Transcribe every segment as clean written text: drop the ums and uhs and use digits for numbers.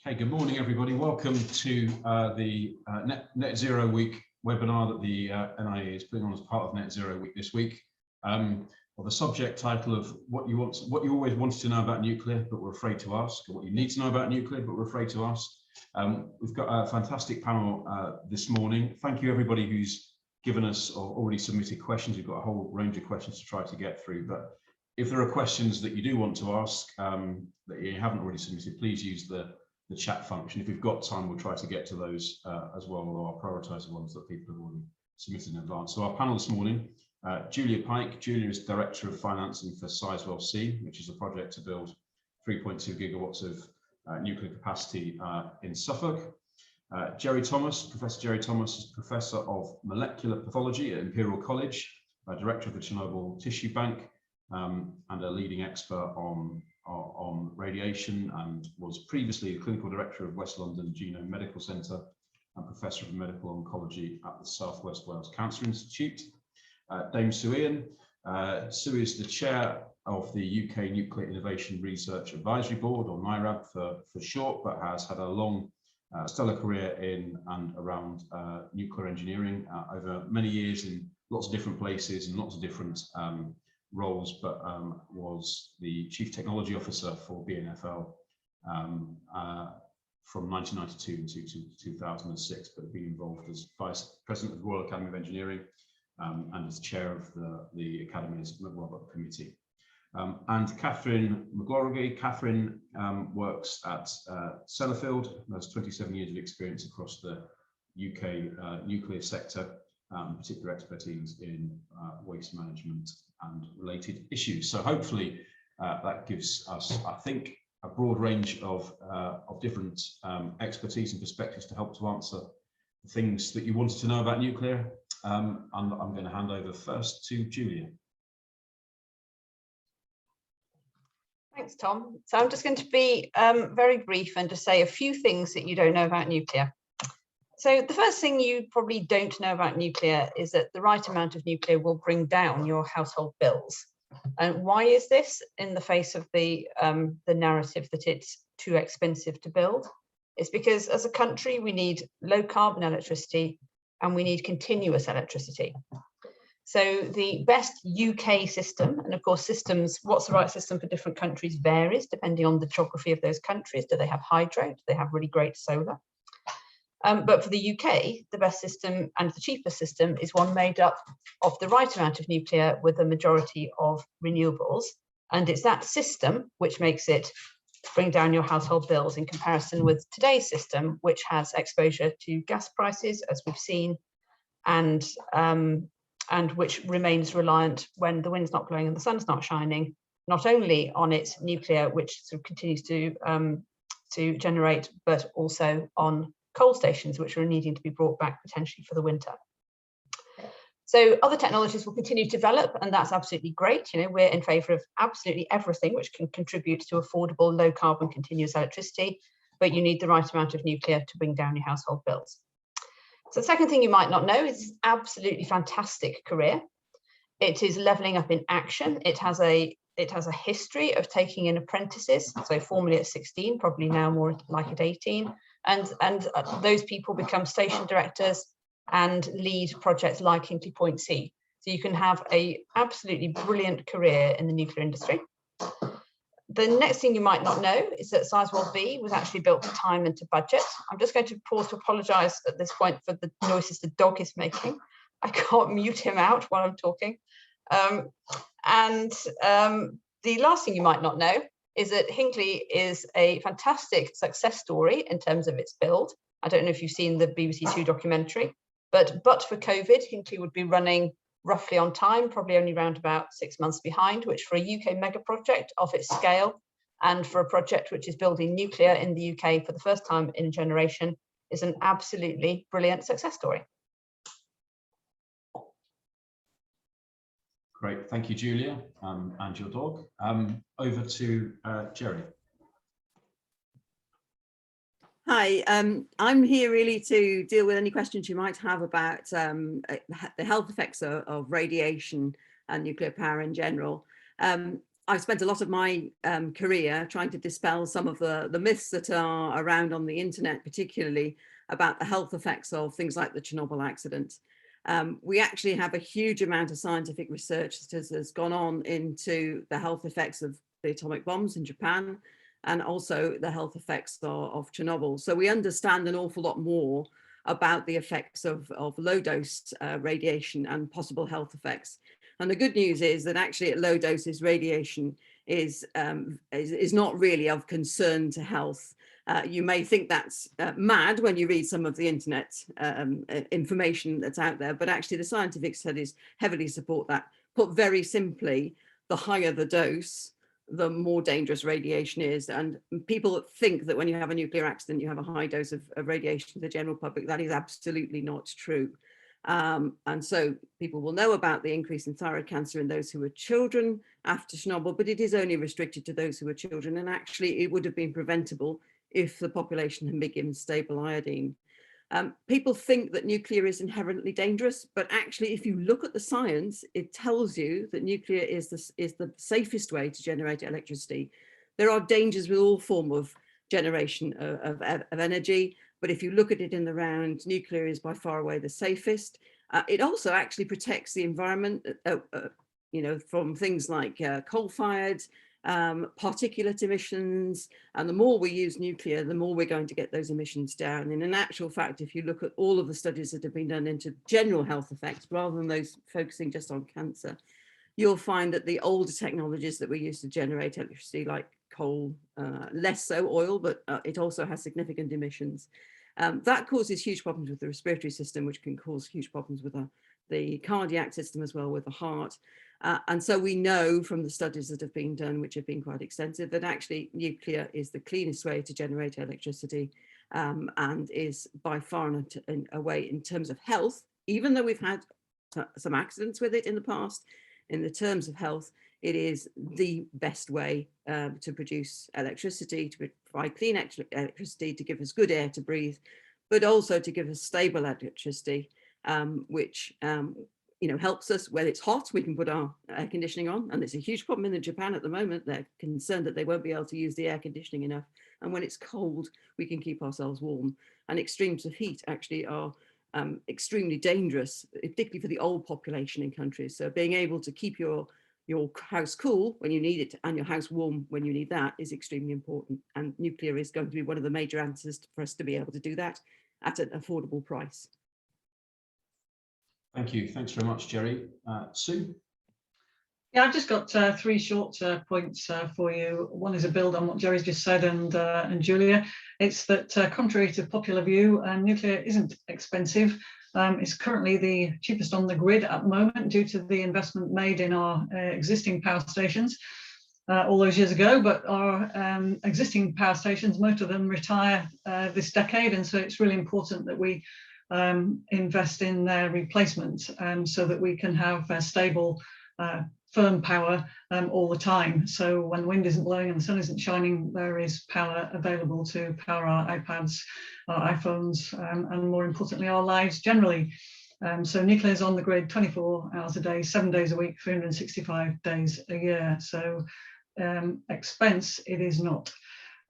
Okay, good morning, everybody. Welcome to the Net Zero Week webinar that the NIE is putting on as part of Net Zero Week this week. Well, the subject title of what you always wanted to know about nuclear, but were afraid to ask, or what you need to know about nuclear, but were afraid to ask. We've got a fantastic panel this morning. Thank you, everybody who's given us or already submitted questions. We've got a whole range of questions to try to get through, but if there are questions that you do want to ask that you haven't already submitted, please use the chat function. If we've got time, we'll try to get to those as well, or I'll prioritise the ones that people have already submitted in advance. So our panel this morning, Julia Pike. Julia is Director of Financing for Sizewell C, which is a project to build 3.2 gigawatts of nuclear capacity in Suffolk. Jerry Thomas, Professor Jerry Thomas is Professor of Molecular Pathology at Imperial College, Director of the Chernobyl Tissue Bank, and a leading expert on radiation, and was previously a clinical director of West London Genome Medical Centre and Professor of Medical Oncology at the South West Wales Cancer Institute. Dame Sue Ian. Sue is the chair of the UK Nuclear Innovation Research Advisory Board, or NIRAB for short, but has had a long stellar career in and around nuclear engineering over many years in lots of different places and lots of different roles, but was the Chief Technology Officer for BNFL from 1992 to 2006, but been involved as Vice President of the Royal Academy of Engineering and as Chair of the Academy's McRobert Committee. And Catherine McGlorrigy. Catherine works at Sellafield, has 27 years of experience across the UK nuclear sector, particular expertise in waste management and related issues. So hopefully that gives us, I think, a broad range of different expertise and perspectives to help to answer the things that you wanted to know about nuclear. And I'm going to hand over first to Julia. Thanks, Tom. So I'm just going to be very brief and just say a few things that you don't know about nuclear. So the first thing you probably don't know about nuclear is that the right amount of nuclear will bring down your household bills. And why is this in the face of the narrative that it's too expensive to build? It's because as a country, we need low carbon electricity and we need continuous electricity. So the best UK system, and of course systems, what's the right system for different countries varies depending on the geography of those countries. Do they have hydro? Do they have really great solar? But for the UK, the best system and the cheapest system is one made up of the right amount of nuclear with a majority of renewables. And it's that system which makes it bring down your household bills in comparison with today's system, which has exposure to gas prices, as we've seen, and which remains reliant when the wind's not blowing and the sun's not shining, not only on its nuclear, which sort of continues to generate, but also on coal stations, which are needing to be brought back potentially for the winter. So other technologies will continue to develop, and that's absolutely great. You know, we're in favour of absolutely everything which can contribute to affordable, low carbon, continuous electricity, but you need the right amount of nuclear to bring down your household bills. So the second thing you might not know is this absolutely fantastic career. It is levelling up in action. It has a history of taking in apprentices, so formerly at 16, probably now more like at 18, and those people become station directors and lead projects like Hinkley Point C. So you can have a absolutely brilliant career in the nuclear industry. The next thing you might not know is that Sizewell B was actually built to time and to budget. I'm just going to pause to apologise at this point for the noises the dog is making. I can't mute him out while I'm talking. The last thing you might not know is that Hinkley is a fantastic success story in terms of its build. I don't know if you've seen the BBC Two documentary, but for COVID, Hinkley would be running roughly on time, probably only around about 6 months behind, which for a UK mega project of its scale and for a project which is building nuclear in the UK for the first time in a generation is an absolutely brilliant success story. Great, thank you, Julia, and your dog. Over to Jerry. Hi, I'm here really to deal with any questions you might have about the health effects of radiation and nuclear power in general. I've spent a lot of my career trying to dispel some of the myths that are around on the internet, particularly about the health effects of things like the Chernobyl accident. We actually have a huge amount of scientific research that has gone on into the health effects of the atomic bombs in Japan, and also the health effects of Chernobyl. So we understand an awful lot more about the effects of low dose radiation and possible health effects. And the good news is that actually at low doses, radiation is not really of concern to health. You may think that's mad when you read some of the internet information that's out there, but actually the scientific studies heavily support that. Put very simply, the higher the dose, the more dangerous radiation is. And people think that when you have a nuclear accident, you have a high dose of radiation to the general public. That is absolutely not true. And so people will know about the increase in thyroid cancer in those who were children after Chernobyl, but it is only restricted to those who were children. And actually it would have been preventable if the population had been given stable iodine. People think that nuclear is inherently dangerous, but actually if you look at the science, it tells you that nuclear is the safest way to generate electricity. There are dangers with all form of generation of energy, but if you look at it in the round, nuclear is by far away the safest. It also actually protects the environment, from things like coal-fired, particulate emissions, and the more we use nuclear, the more we're going to get those emissions down. And in actual fact, if you look at all of the studies that have been done into general health effects, rather than those focusing just on cancer, you'll find that the older technologies that we use to generate electricity, like coal, less so oil, but it also has significant emissions. That causes huge problems with the respiratory system, which can cause huge problems with the cardiac system as well, with the heart. And so we know from the studies that have been done, which have been quite extensive, that actually nuclear is the cleanest way to generate electricity, and is by far a way in terms of health, even though we've had some accidents with it in the past. In the terms of health, it is the best way to produce electricity, to provide clean electricity, to give us good air to breathe, but also to give us stable electricity, which helps us when it's hot. We can put our air conditioning on, and it's a huge problem in Japan at the moment. They're concerned that they won't be able to use the air conditioning enough. And when it's cold, we can keep ourselves warm. And extremes of heat actually are extremely dangerous, particularly for the old population in countries. So being able to keep your house cool when you need it and your house warm when you need that is extremely important. And nuclear is going to be one of the major answers for us to be able to do that at an affordable price. Thank you. Thanks very much, Jerry. Sue? Yeah, I've just got three short points for you. One is a build on what Jerry's just said, and Julia. It's that contrary to popular view, nuclear isn't expensive. It's currently the cheapest on the grid at the moment due to the investment made in our existing power stations all those years ago. But our existing power stations, most of them retire this decade, and so it's really important that we invest in their replacement so that we can have stable firm power all the time. So when the wind isn't blowing and the sun isn't shining, there is power available to power our iPads, our iPhones, and more importantly, our lives generally. So nuclear is on the grid 24 hours a day, 7 days a week, 365 days a year. So expense it is not.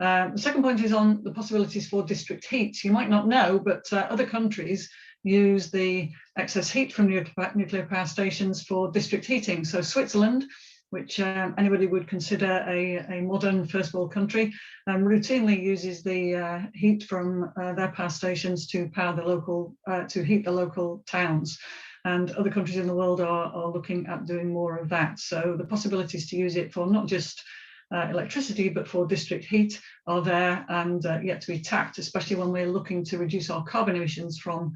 The second point is on the possibilities for district heat. You might not know, but other countries use the excess heat from nuclear power stations for district heating. So Switzerland, which anybody would consider a modern first world country, routinely uses the heat from their power stations to power the local, to heat the local towns. And other countries in the world are looking at doing more of that. So the possibilities to use it for not just electricity, but for district heat are there and yet to be tapped, especially when we're looking to reduce our carbon emissions from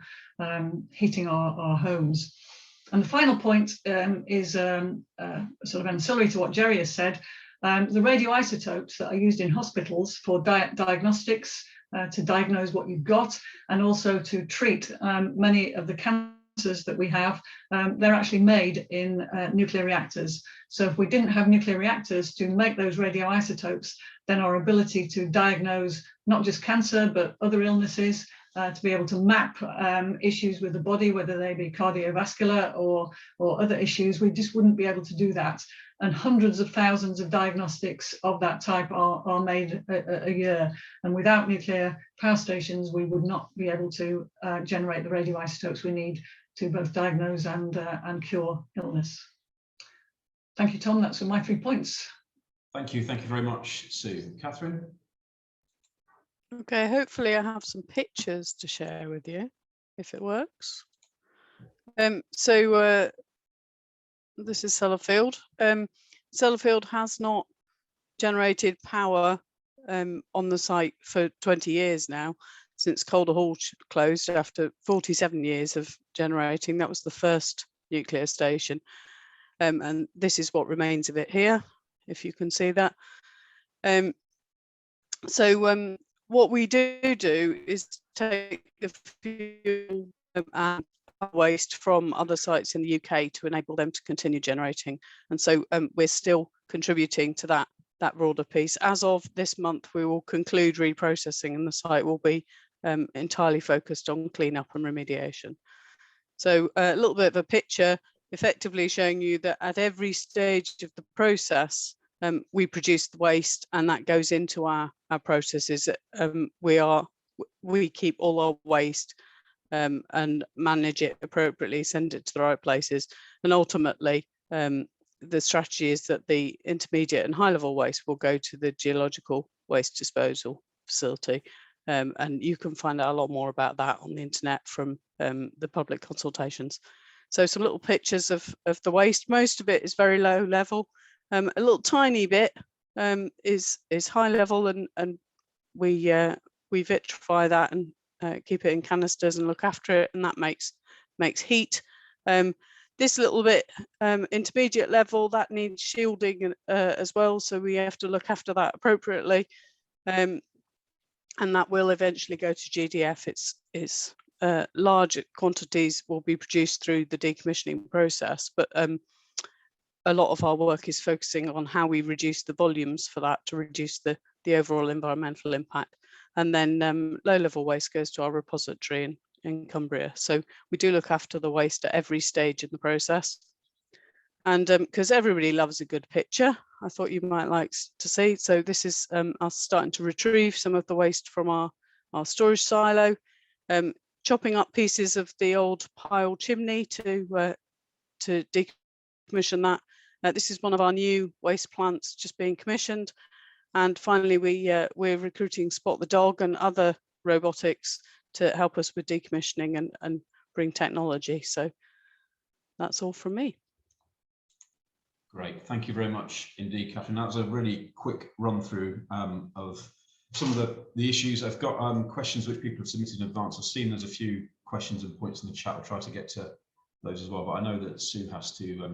heating our homes. And the final point is sort of ancillary to what Jerry has said. The radioisotopes that are used in hospitals for diagnostics, to diagnose what you've got, and also to treat many of the cancers that we have, they're actually made in nuclear reactors. So if we didn't have nuclear reactors to make those radioisotopes, then our ability to diagnose not just cancer, but other illnesses to be able to map issues with the body, whether they be cardiovascular or other issues. We just wouldn't be able to do that. And hundreds of thousands of diagnostics of that type are made a year. And without nuclear power stations, we would not be able to generate the radioisotopes we need to both diagnose and cure illness. Thank you, Tom. That's my 3 points. Thank you very much, Sue. Catherine? Okay, hopefully I have some pictures to share with you, if it works. This is Sellafield. Sellafield has not generated power on the site for 20 years now, since Calder Hall closed after 47 years of generating. That was the first nuclear station. And this is what remains of it here, if you can see that. What we do is take the fuel and waste from other sites in the UK to enable them to continue generating. And so we're still contributing to that broader piece. As of this month, we will conclude reprocessing and the site will be entirely focused on cleanup and remediation. So a little bit of a picture effectively showing you that at every stage of the process, we produce the waste and that goes into our processes. We keep all our waste and manage it appropriately, send it to the right places. And ultimately, the strategy is that the intermediate and high level waste will go to the geological waste disposal facility. And you can find out a lot more about that on the internet from the public consultations. So some little pictures of the waste. Most of it is very low level. A little tiny bit is high level, and we vitrify that and keep it in canisters and look after it, and that makes heat. This little bit intermediate level, that needs shielding as well, so we have to look after that appropriately, and that will eventually go to GDF. It's large quantities will be produced through the decommissioning process, but a lot of our work is focusing on how we reduce the volumes for that to reduce the overall environmental impact. And then low-level waste goes to our repository in Cumbria. So we do look after the waste at every stage in the process. And because everybody loves a good picture, I thought you might like to see. So this is us starting to retrieve some of the waste from our storage silo, chopping up pieces of the old pile chimney to decommission that. This is one of our new waste plants just being commissioned. And finally, we're recruiting Spot the Dog and other robotics to help us with decommissioning and bring technology. So that's all from me. Great, thank you very much indeed, Catherine. That was a really quick run through of some of the issues. I've got questions which people have submitted in advance. I've seen there's a few questions and points in the chat. I'll try to get to those as well, but I know that Sue has to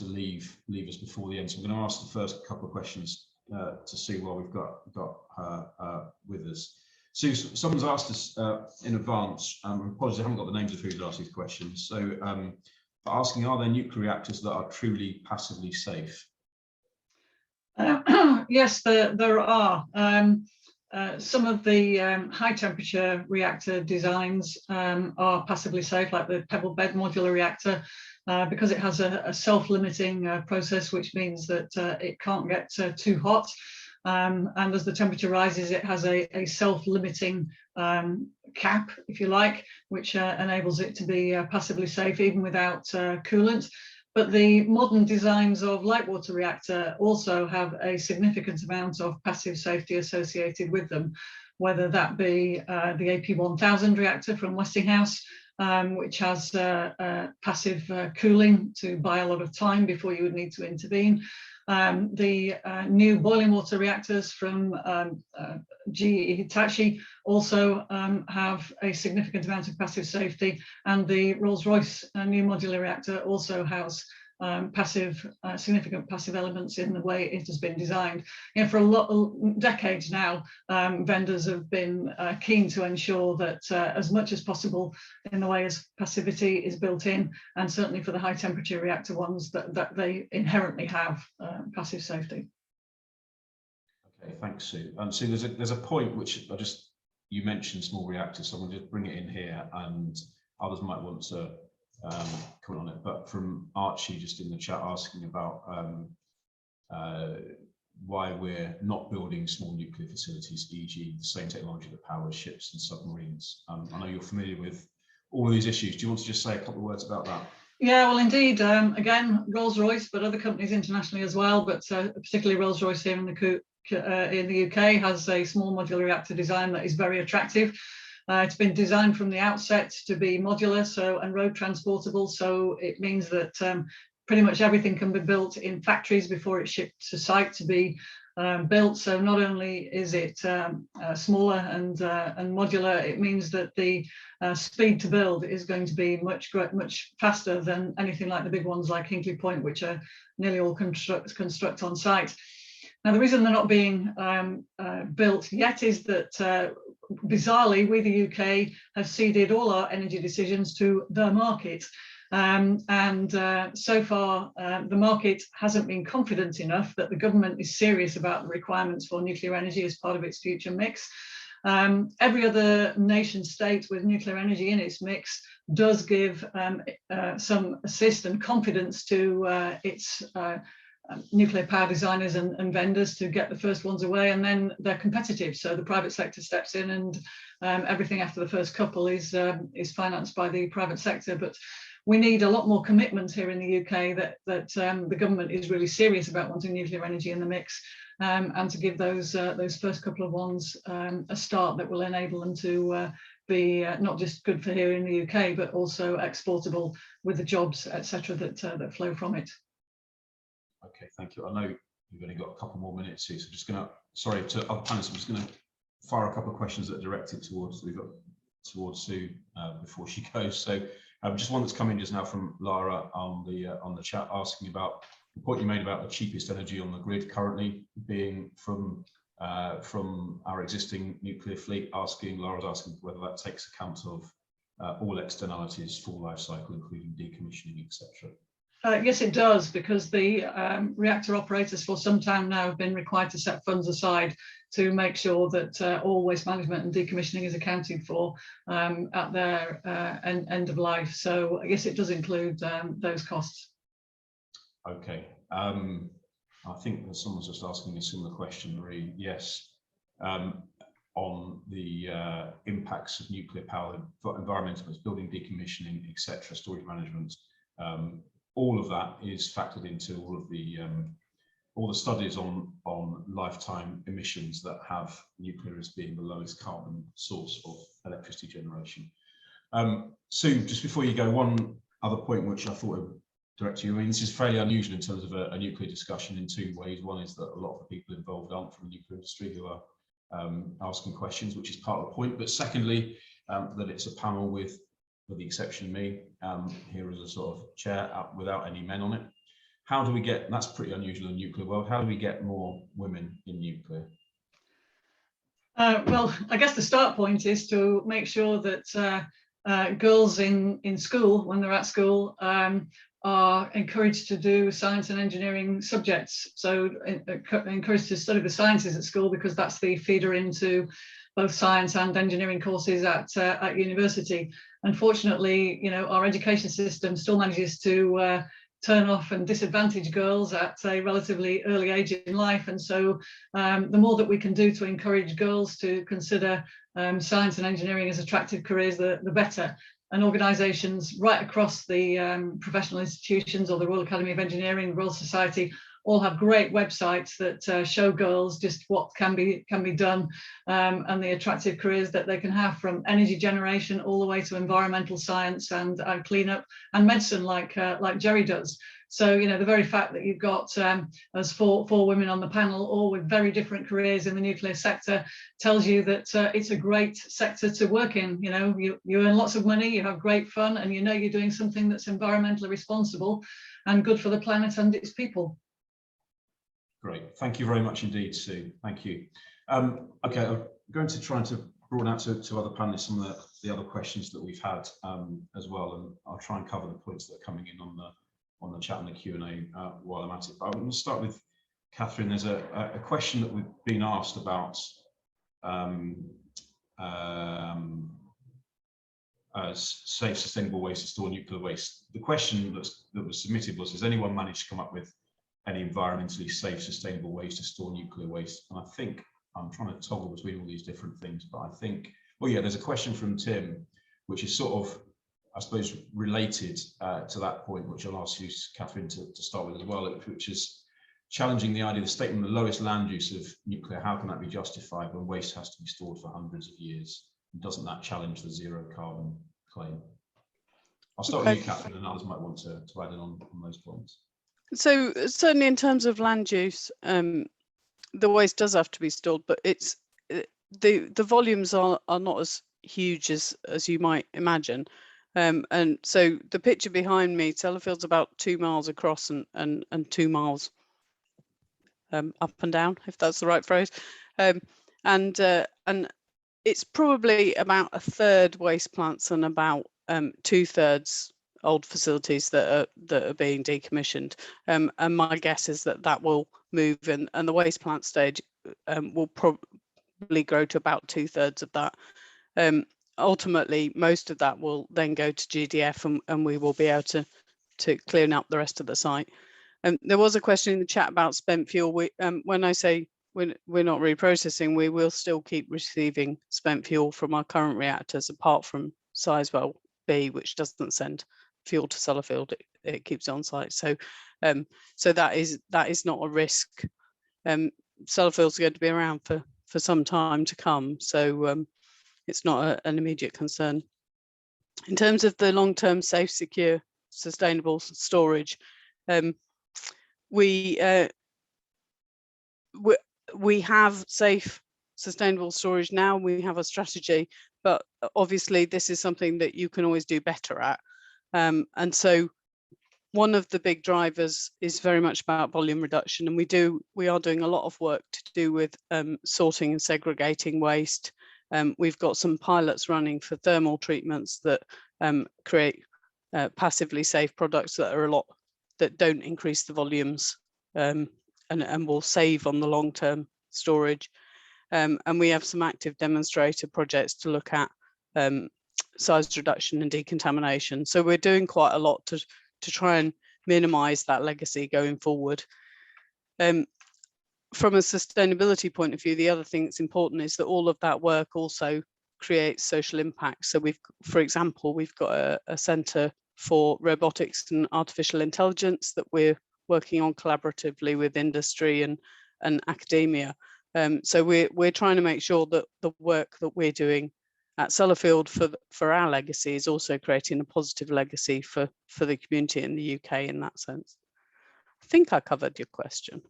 leave us before the end. So I'm going to ask the first couple of questions to Sue while we've got her with us. Sue, someone's asked us in advance, apologies, I haven't got the names of who's asked these questions. So asking, are there nuclear reactors that are truly passively safe? Yes, there are. Some of the high temperature reactor designs are passively safe, like the pebble bed modular reactor, because it has a self-limiting process, which means that it can't get too hot. And as the temperature rises, it has a self-limiting cap, if you like, which enables it to be passively safe even without coolant. But the modern designs of light water reactor also have a significant amount of passive safety associated with them, whether that be the AP1000 reactor from Westinghouse, which has passive cooling to buy a lot of time before you would need to intervene. The new boiling water reactors from GE Hitachi also have a significant amount of passive safety, and the Rolls-Royce new modular reactor also has significant passive elements in the way it has been designed. For decades now, vendors have been keen to ensure that as much as possible in the way as passivity is built in, and certainly for the high temperature reactor ones, that they inherently have passive safety. Okay, thanks, Sue. Sue, there's a point which you mentioned small reactors, so I'm going to just bring it in here, and others might want to comment on it. But from Archie, just in the chat, asking about why we're not building small nuclear facilities, e.g. the same technology that powers ships and submarines. I know you're familiar with all of these issues. Do you want to just say a couple of words about that? Yeah, well, indeed. Again, Rolls-Royce, but other companies internationally as well, but particularly Rolls-Royce here in the UK has a small modular reactor design that is very attractive. It's been designed from the outset to be modular, and road transportable. So it means that pretty much everything can be built in factories before it's shipped to site to be built. So not only is it smaller and modular, it means that the speed to build is going to be much faster than anything like the big ones like Hinkley Point, which are nearly all construct on site. Now, the reason they're not being built yet is that bizarrely, we, the UK, have ceded all our energy decisions to the market. So far, the market hasn't been confident enough that the government is serious about the requirements for nuclear energy as part of its future mix. Every other nation state with nuclear energy in its mix does give some assist and confidence to its nuclear power designers and vendors to get the first ones away, and then they're competitive. So the private sector steps in, and everything after the first couple is financed by the private sector. But we need a lot more commitment here in the UK that the government is really serious about wanting nuclear energy in the mix, and to give those first couple of ones a start that will enable them to be not just good for here in the UK, but also exportable with the jobs, etc., that flow from it. Okay, thank you. I know you've only got a couple more minutes here, so just going to, sorry to other panelists, I'm just going to fire a couple of questions that are directed towards Sue before she goes. So just one that's come in just now from Lara on the chat, asking about the point you made about the cheapest energy on the grid currently being from our existing nuclear fleet. Lara's asking whether that takes account of all externalities, full life cycle, including decommissioning, etc. Yes, it does, because the reactor operators for some time now have been required to set funds aside to make sure that all waste management and decommissioning is accounted for at their end of life. So yes, it does include those costs. Okay. I think that someone's just asking a similar question, Marie. Yes, on the impacts of nuclear power, environmental, building decommissioning, etc., storage management. All of that is factored into all the studies on lifetime emissions that have nuclear as being the lowest carbon source of electricity generation. Sue, just before you go, one other point which I thought I would direct to you. I mean, this is fairly unusual in terms of a nuclear discussion in two ways. One is that a lot of the people involved aren't from the nuclear industry who are asking questions, which is part of the point. But secondly, that it's a panel with the exception of me, here as a sort of chair without any men on it. How do we get, and that's pretty unusual in the nuclear world, how do we get more women in nuclear? Well, I guess the start point is to make sure that girls in school, when they're at school, are encouraged to do science and engineering subjects. So encouraged to study the sciences at school, because that's the feeder into both science and engineering courses at university. Unfortunately, you know, our education system still manages to turn off and disadvantage girls at a relatively early age in life. And so the more that we can do to encourage girls to consider science and engineering as attractive careers, the better. And organisations right across the professional institutions, or the Royal Academy of Engineering, the Royal Society, all have great websites that show girls just what can be done, and the attractive careers that they can have, from energy generation all the way to environmental science and cleanup and medicine, like Jerry does. So, you know, the very fact that you've got as four women on the panel, all with very different careers in the nuclear sector, tells you that it's a great sector to work in. You know, you earn lots of money, you have great fun, and you know you're doing something that's environmentally responsible and good for the planet and its people. Great, thank you very much indeed, Sue. Thank you. Okay, I'm going to try to broaden out to other panelists some of the other questions that we've had as well, and I'll try and cover the points that are coming in on the chat and the Q&A while I'm at it. But I'm going to start with Catherine. There's a question that we've been asked about safe, sustainable ways to store nuclear waste. The question that was submitted was, has anyone managed to come up with any environmentally safe, sustainable ways to store nuclear waste? And I think I'm trying to toggle between all these different things, but I think, well, yeah, there's a question from Tim, which is sort of, I suppose, related to that point, which I'll ask you, Catherine, to start with as well, which is challenging the idea, the statement, the lowest land use of nuclear, how can that be justified when waste has to be stored for hundreds of years? And doesn't that challenge the zero carbon claim? I'll start with you, Catherine, and others might want to add in on those points. So certainly in terms of land use, the waste does have to be stored, but it's the volumes are not as huge as you might imagine. And so the picture behind me, Sellafield's about 2 miles across and 2 miles up and down, if that's the right phrase. And it's probably about a third waste plants and about 2/3 old facilities that are being decommissioned. And my guess is that will move, and the waste plant stage will probably grow to about 2/3 of that. Ultimately, most of that will then go to GDF, and we will be able to clean up the rest of the site. There was a question in the chat about spent fuel. When I say we're not reprocessing, we will still keep receiving spent fuel from our current reactors, apart from Sizewell B, which doesn't send fuel to Sellafield. It keeps it on site. So that is not a risk. Sellafield's going to be around for some time to come. So it's not an immediate concern. In terms of the long-term, safe, secure, sustainable storage, we have safe, sustainable storage now. We have a strategy, but obviously this is something that you can always do better at. And so one of the big drivers is very much about volume reduction, and we are doing a lot of work to do with sorting and segregating waste. We've got some pilots running for thermal treatments that create passively safe products that don't increase the volumes and will save on the long-term storage. And we have some active demonstrator projects to look at size reduction and decontamination. So we're doing quite a lot to try and minimize that legacy going forward. From a sustainability point of view, the other thing that's important is that all of that work also creates social impact. So for example, we've got a centre for robotics and artificial intelligence that we're working on collaboratively with industry and academia. So we're trying to make sure that the work that we're doing at Sellafield for our legacy is also creating a positive legacy for the community in the UK in that sense. I think I covered your question.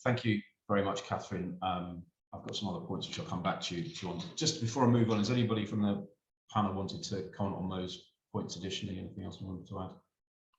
Thank you very much, Catherine. I've got some other points which I'll come back to you on. Just before I move on, has anybody from the panel wanted to comment on those points additionally? Anything else you wanted to add?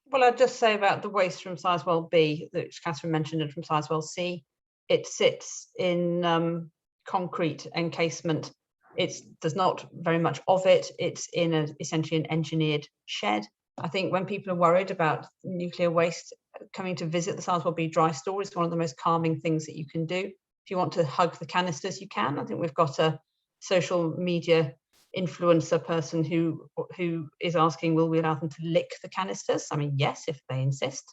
Well, I'd just say about the waste from Sizewell B, which Catherine mentioned, and from Sizewell C, it sits in concrete encasement. There's not very much of it. It's in essentially an engineered shed. I think when people are worried about nuclear waste, coming to visit the Sizewell B dry store is one of the most calming things that you can do. If you want to hug the canisters, you can. I think we've got a social media influencer person who is asking, will we allow them to lick the canisters? I mean, yes, if they insist.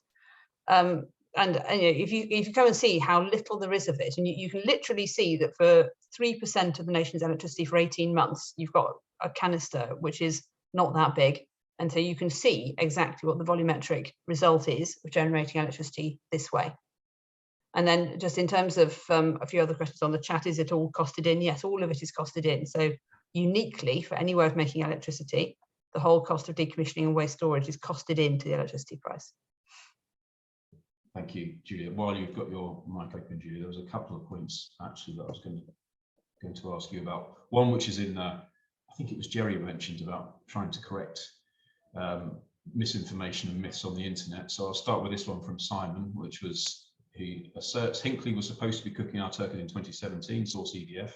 And you know, if you go and see how little there is of it, and you can literally see that for 3% of the nation's electricity for 18 months, you've got a canister which is not that big. And so you can see exactly what the volumetric result is of generating electricity this way. And then just in terms of a few other questions on the chat, is it all costed in? Yes, all of it is costed in. So uniquely for any way of making electricity, the whole cost of decommissioning and waste storage is costed into the electricity price. Thank you, Julia. While you've got your mic open, Julia, there was a couple of points actually that I was going to ask you about. One which is in, I think it was Jerry mentioned about trying to correct misinformation and myths on the internet. So I'll start with this one from Simon, which was, he asserts Hinkley was supposed to be cooking our turkey in 2017, source EDF.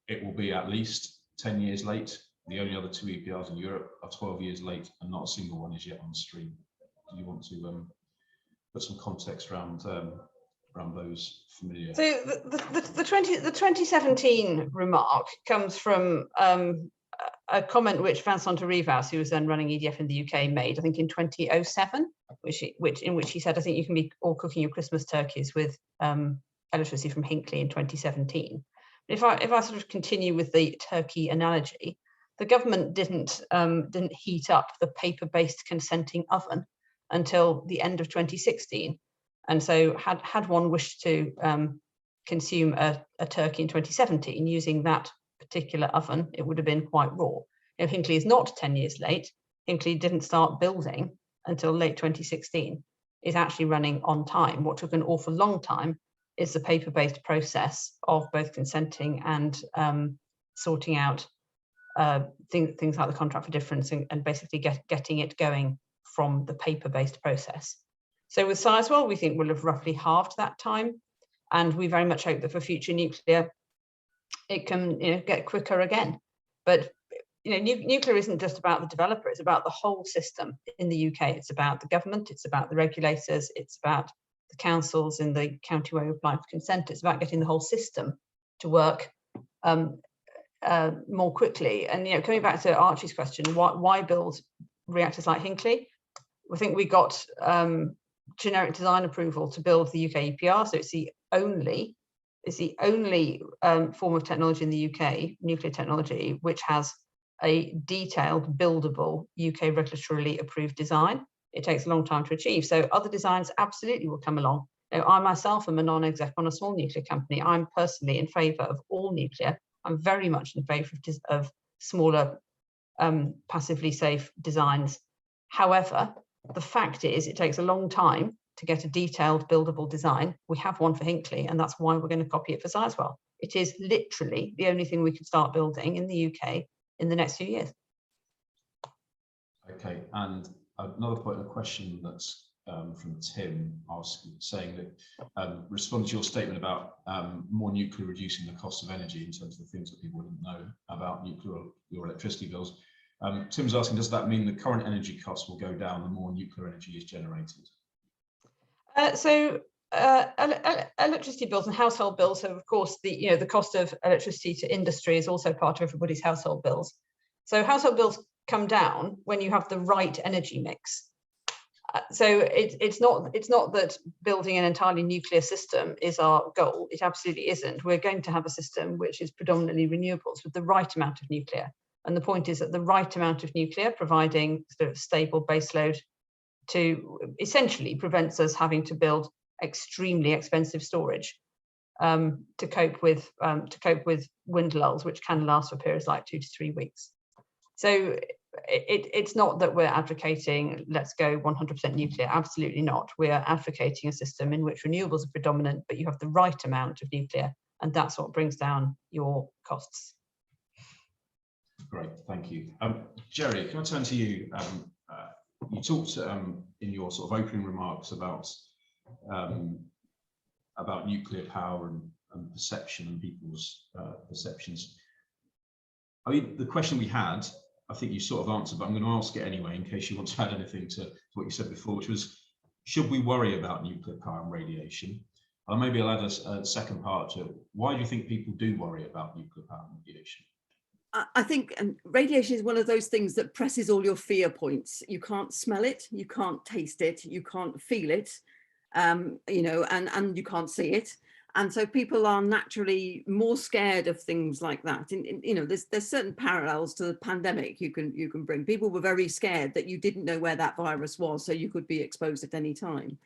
It will be at least 10 years late. The only other 2 EPRs in Europe are 12 years late, and not a single one is yet on stream. Do you want to put some context around around those familiar. So the 2017 remark comes from a comment which Vincent de Rivas, who was then running EDF in the UK, made, I think in 2007, in which he said, I think you can be all cooking your Christmas turkeys with electricity from Hinkley in 2017. If I sort of continue with the turkey analogy, the government didn't heat up the paper-based consenting oven until the end of 2016. And so had one wished to consume a turkey in 2017 using that particular oven, it would have been quite raw. If Hinkley is not 10 years late, Hinkley didn't start building until late 2016. It's actually running on time. What took an awful long time is the paper-based process of both consenting and sorting out things like the contract for difference and basically getting it going from the paper-based process. So with Sizewell, we think we'll have roughly halved that time, and we very much hope that for future nuclear, it can get quicker again. But nuclear isn't just about the developer; it's about the whole system in the UK. It's about the government, it's about the regulators, it's about the councils in the county where we apply for consent. It's about getting the whole system to work more quickly. And coming back to Archie's question, why build reactors like Hinkley? I think we got generic design approval to build the UK EPR, so it's the only form of technology in the UK, nuclear technology, which has a detailed, buildable UK regulatorily approved design. It takes a long time to achieve. So other designs absolutely will come along. I myself am a non-exec on a small nuclear company. I'm personally in favour of all nuclear. I'm very much in favour of smaller, passively safe designs. However, the fact is it takes a long time to get a detailed, buildable design. We have one for Hinkley, and that's why we're going to copy it for Sizewell. It is literally the only thing we can start building in the UK in the next few years. Okay, and another point of question that's from Tim asking, saying that respond to your statement about more nuclear reducing the cost of energy in terms of the things that people wouldn't know about nuclear, your electricity bills. Tim's asking, does that mean the current energy costs will go down the more nuclear energy is generated? Electricity bills and household bills, so of course the cost of electricity to industry is also part of everybody's household bills. So household bills come down when you have the right energy mix. So it's not that building an entirely nuclear system is our goal. It absolutely isn't. We're going to have a system which is predominantly renewables with the right amount of nuclear. And the point is that the right amount of nuclear, providing sort of stable baseload, to essentially prevents us having to build extremely expensive storage to cope with wind lulls, which can last for periods like 2 to 3 weeks. So it's not that we're advocating let's go 100% nuclear. Absolutely not. We are advocating a system in which renewables are predominant, but you have the right amount of nuclear, and that's what brings down your costs. Great, thank you. Jerry, can I turn to you? You talked in your sort of opening remarks about nuclear power and perception and people's perceptions. I mean, the question we had, I think you sort of answered, but I'm going to ask it anyway in case you want to add anything to what you said before, which was, should we worry about nuclear power and radiation? And maybe I'll add a second part to it. Why do you think people do worry about nuclear power and radiation? I think radiation is one of those things that presses all your fear points. You can't smell it, you can't taste it, you can't feel it, and you can't see it. And so people are naturally more scared of things like that. There's certain parallels to the pandemic you can bring. People were very scared that you didn't know where that virus was, so you could be exposed at any time.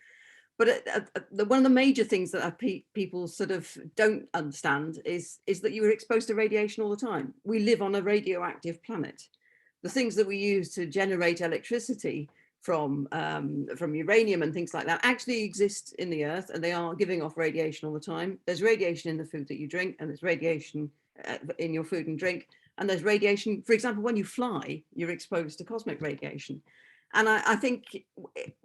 But one of the major things that people sort of don't understand is that you were exposed to radiation all the time. We live on a radioactive planet. The things that we use to generate electricity from uranium and things like that actually exist in the earth, and they are giving off radiation all the time. There's radiation in the food that you drink, and there's radiation in your food and drink. And there's radiation, for example, when you fly, you're exposed to cosmic radiation. And I think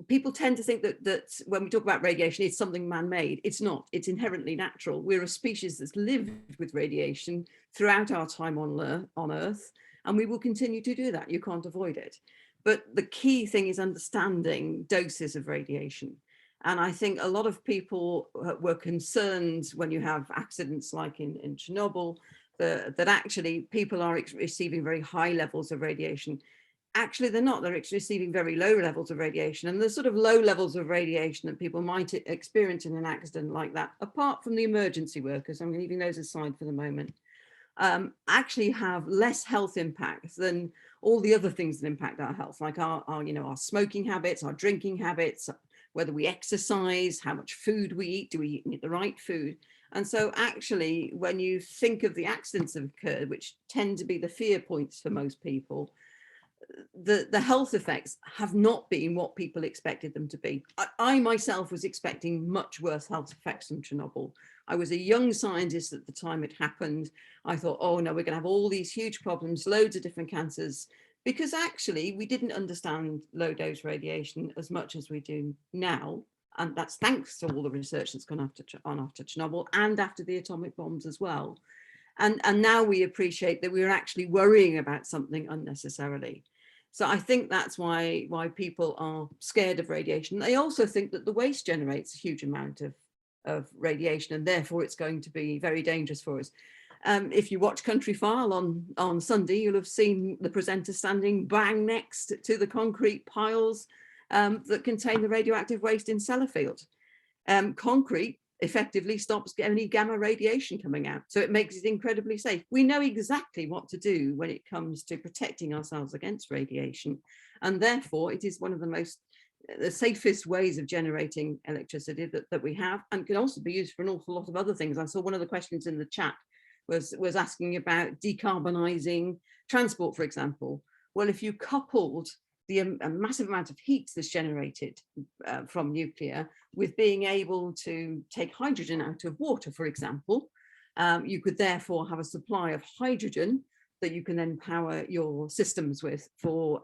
people tend to think that when we talk about radiation, it's something man-made. It's not. It's inherently natural. We're a species that's lived with radiation throughout our time on Earth, and we will continue to do that. You can't avoid it. But the key thing is understanding doses of radiation. And I think a lot of people were concerned when you have accidents like in Chernobyl, that actually people are receiving very high levels of radiation. Actually, they're not. They're receiving very low levels of radiation. And the sort of low levels of radiation that people might experience in an accident like that, apart from the emergency workers, I'm leaving those aside for the moment, actually have less health impacts than all the other things that impact our health, like our our smoking habits, our drinking habits, whether we exercise, how much food we eat, do we eat the right food? And so actually, when you think of the accidents that have occurred, which tend to be the fear points for most people, the health effects have not been what people expected them to be. I myself was expecting much worse health effects from Chernobyl. I was a young scientist at the time it happened. I thought, oh no, we're going to have all these huge problems, loads of different cancers, because actually we didn't understand low dose radiation as much as we do now. And that's thanks to all the research that's gone after Chernobyl and after the atomic bombs as well. And now we appreciate that we're actually worrying about something unnecessarily. So I think that's why people are scared of radiation. They also think that the waste generates a huge amount of radiation, and therefore it's going to be very dangerous for us. If you watch Country File on Sunday, you'll have seen the presenter standing bang next to the concrete piles that contain the radioactive waste in Sellafield. Concrete effectively stops any gamma radiation coming out, so it makes it incredibly safe. We know exactly what to do when it comes to protecting ourselves against radiation, and therefore it is one of the safest ways of generating electricity that we have, and can also be used for an awful lot of other things. I saw one of the questions in the chat was asking about decarbonising transport, for example. Well, if you coupled a massive amount of heat that's generated from nuclear with being able to take hydrogen out of water, for example, you could therefore have a supply of hydrogen that you can then power your systems with for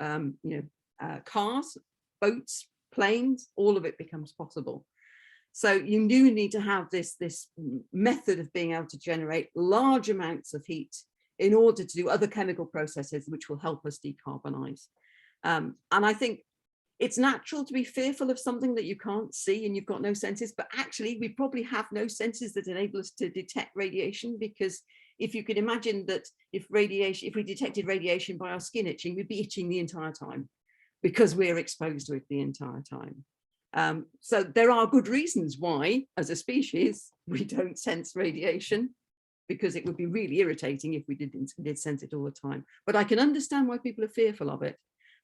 cars, boats, planes. All of it becomes possible. So you do need to have this method of being able to generate large amounts of heat in order to do other chemical processes which will help us decarbonize. And I think it's natural to be fearful of something that you can't see and you've got no senses, but actually we probably have no senses that enable us to detect radiation, because if you could imagine that if we detected radiation by our skin itching, we'd be itching the entire time because we're exposed to it the entire time. So there are good reasons why, as a species, we don't sense radiation, because it would be really irritating if we did sense it all the time. But I can understand why people are fearful of it.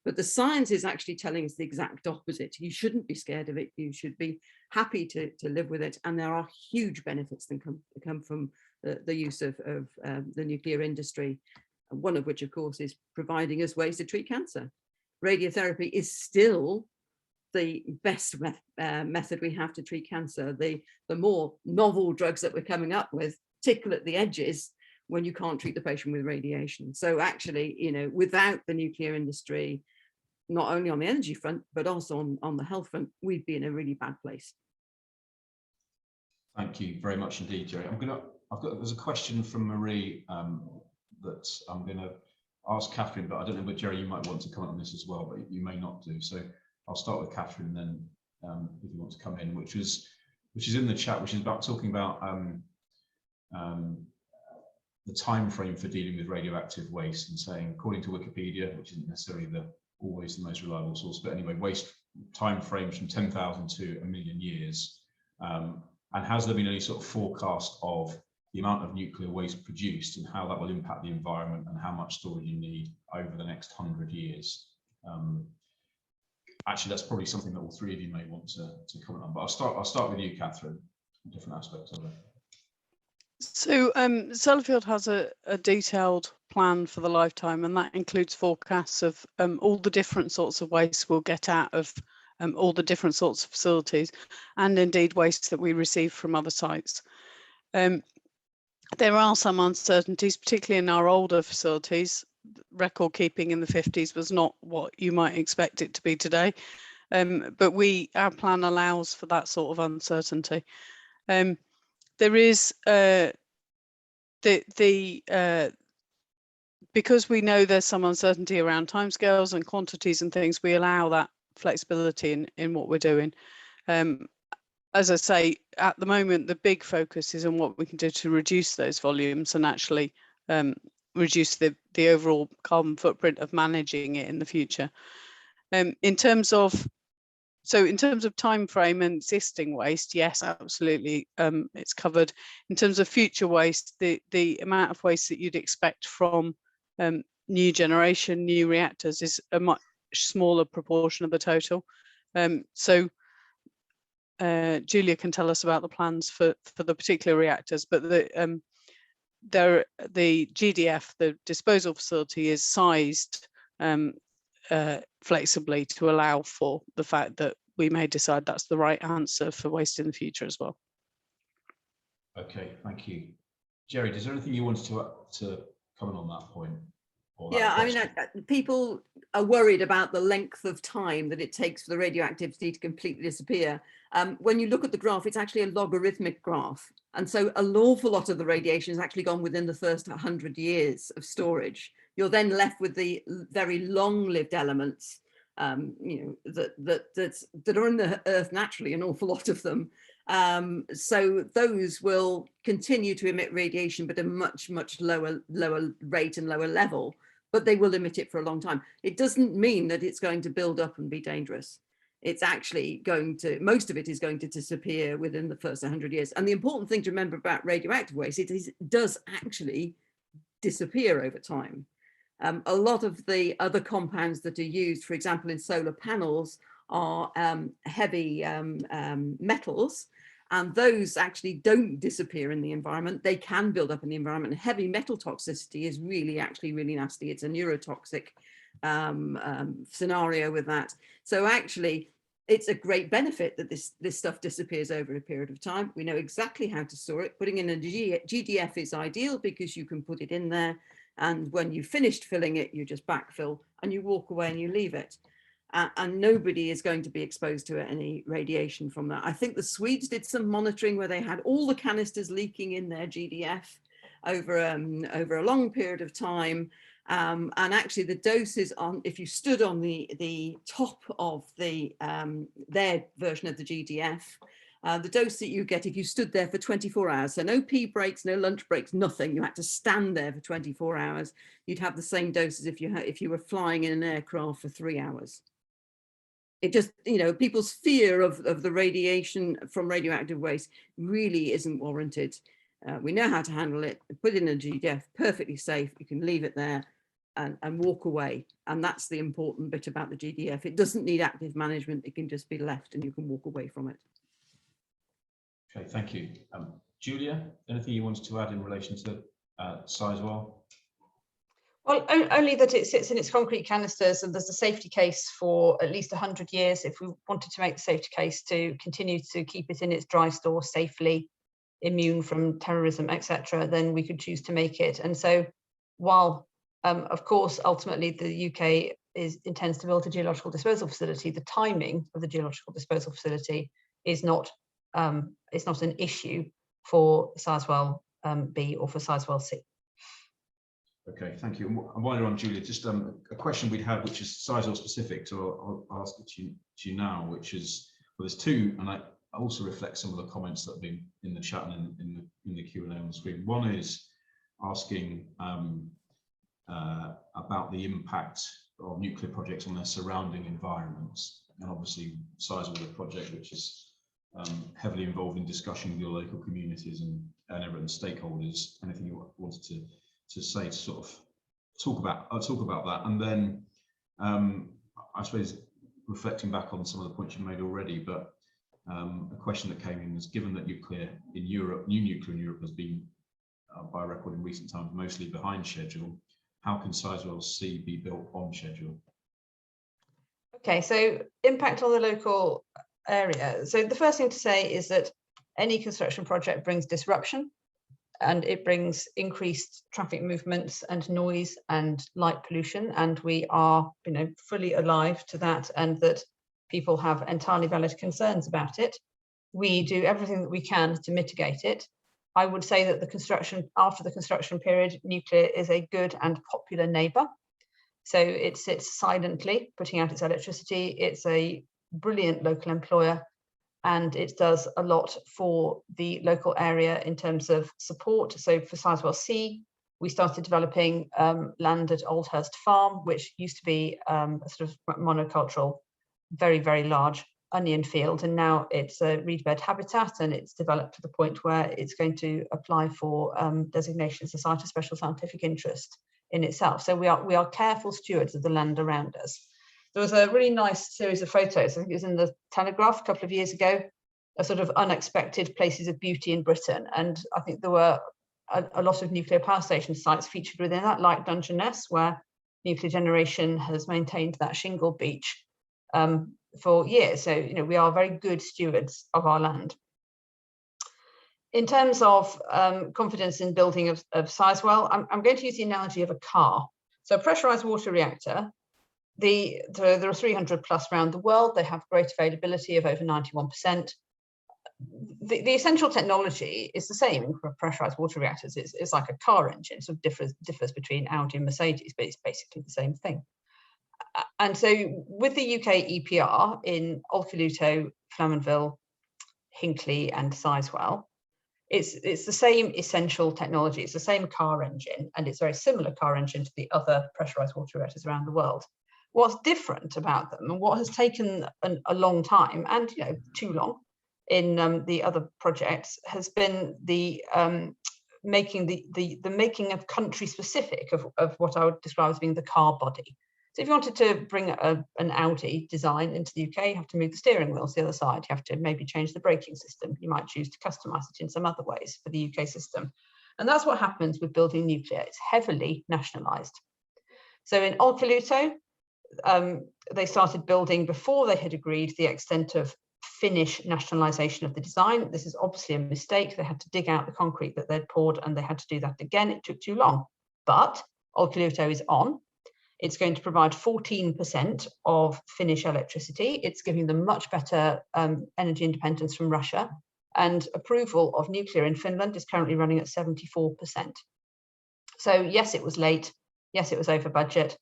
But the science is actually telling us the exact opposite. You shouldn't be scared of it. You should be happy to live with it. And there are huge benefits that come from the use of the nuclear industry, one of which, of course, is providing us ways to treat cancer. Radiotherapy is still the best method we have to treat cancer. The more novel drugs that we're coming up with tickle at the edges when you can't treat the patient with radiation. So actually, without the nuclear industry, not only on the energy front, but also on the health front, we'd be in a really bad place. Thank you very much indeed, Jerry. There's a question from Marie that I'm going to ask Catherine, but I don't know, but Jerry, you might want to comment on this as well, but you may not do. So I'll start with Catherine, then if you want to come in, which is in the chat, which is about talking about the time frame for dealing with radioactive waste, and saying, according to Wikipedia, which isn't necessarily always the most reliable source, but anyway, waste time frames from 10,000 to 1 million years. And has there been any sort of forecast of the amount of nuclear waste produced and how that will impact the environment and how much storage you need over the next 100 years? Actually, that's probably something that all three of you may want to comment on, but I'll start with you, Catherine, different aspects of it. So Sellafield has a detailed plan for the lifetime, and that includes forecasts of all the different sorts of waste we'll get out of all the different sorts of facilities, and indeed waste that we receive from other sites. There are some uncertainties, particularly in our older facilities. Record keeping in the 50s was not what you might expect it to be today, but our plan allows for that sort of uncertainty. There is because we know there's some uncertainty around timescales and quantities and things, we allow that flexibility in what we're doing. as I say, at the moment, the big focus is on what we can do to reduce those volumes and actually reduce the overall carbon footprint of managing it in the future. In terms of time frame and existing waste, yes, absolutely, it's covered. In terms of future waste, the amount of waste that you'd expect from new generation, new reactors is a much smaller proportion of the total. Julia can tell us about the plans for the particular reactors, but the GDF, the disposal facility, is sized flexibly to allow for the fact that we may decide that's the right answer for waste in the future as well. Okay, thank you. Jerry, is there anything you wanted to comment on that point? Yeah, I mean, people are worried about the length of time that it takes for the radioactivity to completely disappear. When you look at the graph, it's actually a logarithmic graph. And so an awful lot of the radiation has actually gone within the first 100 years of storage. You're then left with the very long-lived elements, you know, that are in the earth naturally, an awful lot of them. So those will continue to emit radiation, but at a much lower rate and lower level, but they will emit it for a long time. It doesn't mean that it's going to build up and be dangerous. It's actually going to, most of it is going to disappear within the first 100 years. And the important thing to remember about radioactive waste, it does actually disappear over time. A lot of the other compounds that are used, for example, in solar panels, are heavy metals, and those actually don't disappear in the environment. They can build up in the environment. Heavy metal toxicity is really nasty. It's a neurotoxic scenario with that. So actually, it's a great benefit that this stuff disappears over a period of time. We know exactly how to store it. Putting in a GDF is ideal because you can put it in there, and when you've finished filling it, you just backfill and you walk away and you leave it. And nobody is going to be exposed to any radiation from that. I think the Swedes did some monitoring where they had all the canisters leaking in their GDF over a long period of time. And actually the doses on, if you stood on the top of their version of the GDF, the dose that you get if you stood there for 24 hours, so no pee breaks, no lunch breaks, nothing, you had to stand there for 24 hours, you'd have the same dose as if you were flying in an aircraft for 3 hours. It just, you know, people's fear of the radiation from radioactive waste really isn't warranted. We know how to handle it, put it in a GDF, perfectly safe, you can leave it there and walk away. And that's the important bit about the GDF. It doesn't need active management, it can just be left and you can walk away from it. Okay, thank you. Julia, anything you wanted to add in relation to Sizewell? Well, only that it sits in its concrete canisters and there's a safety case for at least 100 years. If we wanted to make the safety case to continue to keep it in its dry store safely, immune from terrorism, etc., then we could choose to make it. And so while, of course, ultimately the UK intends to build a geological disposal facility, the timing of the geological disposal facility is not an issue for Sizewell B or for Sizewell C. Okay, thank you. And while you're on, Julia, just a question we'd had, which is Sizewell specific, so I'll ask it to you now, which is, well, there's two, and I also reflect some of the comments that have been in the chat and in the Q&A on the screen. One is asking about the impact of nuclear projects on their surrounding environments, and obviously Sizewell, the project which is heavily involved in discussion with your local communities and everyone, stakeholders. Anything you wanted to say to sort of talk about that, and then I suppose reflecting back on some of the points you made already, but a question that came in is, given that nuclear in Europe, new nuclear in Europe has been by record in recent times mostly behind schedule, how can Sizewell C be built on schedule? Okay, so impact on the local area. So the first thing to say is that any construction project brings disruption, and it brings increased traffic movements and noise and light pollution, and we are, you know, fully alive to that, and that people have entirely valid concerns about it. We do everything that we can to mitigate it. I would say that after the construction period, nuclear is a good and popular neighbour. So it sits silently, putting out its electricity. It's a brilliant local employer. and it does a lot for the local area in terms of support. So for Sizewell C, we started developing land at Oldhurst Farm, which used to be a sort of monocultural, very, very large onion field, and now it's a reedbed habitat, and it's developed to the point where it's going to apply for designation as a site of special scientific interest in itself. So we are careful stewards of the land around us. There was a really nice series of photos, I think it was in the Telegraph a couple of years ago, a sort of unexpected places of beauty in Britain, and I think there were a lot of nuclear power station sites featured within that, like Dungeness, where nuclear generation has maintained that shingle beach for years. So, you know, we are very good stewards of our land. In terms of confidence in building of Sizewell, I'm going to use the analogy of a car. So a pressurized water reactor, there are 300 plus around the world. They have great availability of over 91%. The essential technology is the same for pressurized water reactors. It's like a car engine, sort of differs between Audi and Mercedes, but it's basically the same thing. And so with the UK EPR in Olkiluoto, Flamanville, Hinckley and Sizewell, it's the same essential technology. It's the same car engine, and it's a very similar car engine to the other pressurized water reactors around the world. What's different about them, and what has taken a long time, and you know, too long in the other projects, has been the making of country specific of what I would describe as being the car body. So if you wanted to bring an Audi design into the UK, you have to move the steering wheels to the other side. You have to maybe change the braking system. You might choose to customize it in some other ways for the UK system. And that's what happens with building nuclear. It's heavily nationalized. So in Olkiluoto, they started building before they had agreed the extent of Finnish nationalization of the design. This is obviously a mistake. They had to dig out the concrete that they'd poured, and they had to do that again. It took too long. But Olkiluoto is on. It's going to provide 14% of Finnish electricity. It's giving them much better energy independence from Russia. And approval of nuclear in Finland is currently running at 74%. So yes, it was late. Yes, it was over budget.